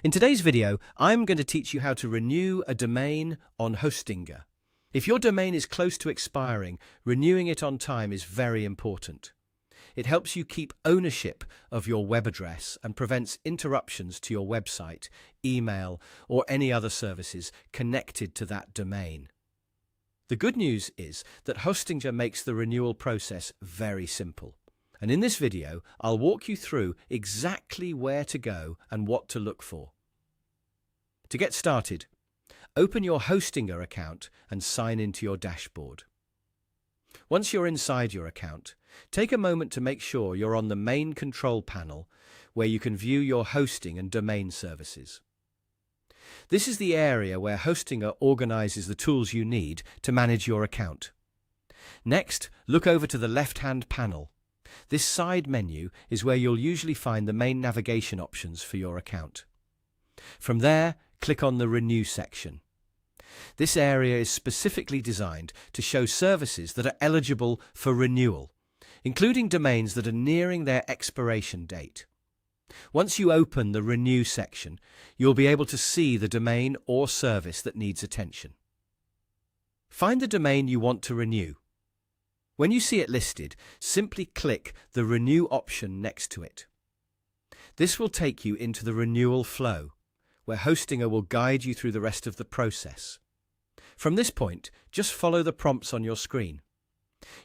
In today's video, I'm going to teach you how to renew a domain on Hostinger. If your domain is close to expiring, renewing it on time is very important. It helps you keep ownership of your web address and prevents interruptions to your website, email, or any other services connected to that domain. The good news is that Hostinger makes the renewal process very simple. And in this video, I'll walk you through exactly where to go and what to look for. To get started, open your Hostinger account and sign into your dashboard. Once you're inside your account, take a moment to make sure you're on the main control panel where you can view your hosting and domain services. This is the area where Hostinger organizes the tools you need to manage your account. Next, look over to the left-hand panel. This side menu is where you'll usually find the main navigation options for your account. From there, click on the Renew section. This area is specifically designed to show services that are eligible for renewal, including domains that are nearing their expiration date. Once you open the Renew section, you'll be able to see the domain or service that needs attention. Find the domain you want to renew. When you see it listed, simply click the Renew option next to it. This will take you into the renewal flow, where Hostinger will guide you through the rest of the process. From this point, just follow the prompts on your screen.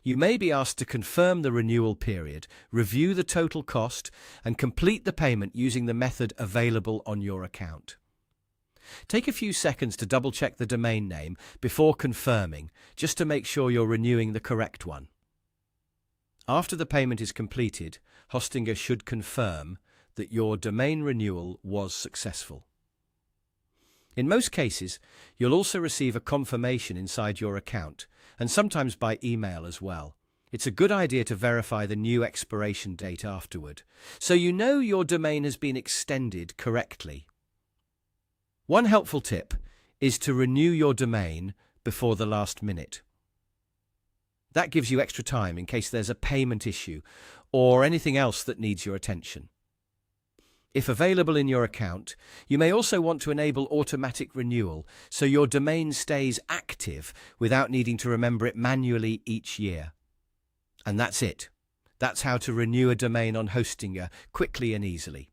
You may be asked to confirm the renewal period, review the total cost, and complete the payment using the method available on your account. Take a few seconds to double-check the domain name before confirming, just to make sure you're renewing the correct one. After the payment is completed, Hostinger should confirm that your domain renewal was successful. In most cases, you'll also receive a confirmation inside your account, and sometimes by email as well. It's a good idea to verify the new expiration date afterward, so you know your domain has been extended correctly. One helpful tip is to renew your domain before the last minute. That gives you extra time in case there's a payment issue or anything else that needs your attention. If available in your account, you may also want to enable automatic renewal so your domain stays active without needing to remember it manually each year. And that's it. That's how to renew a domain on Hostinger quickly and easily.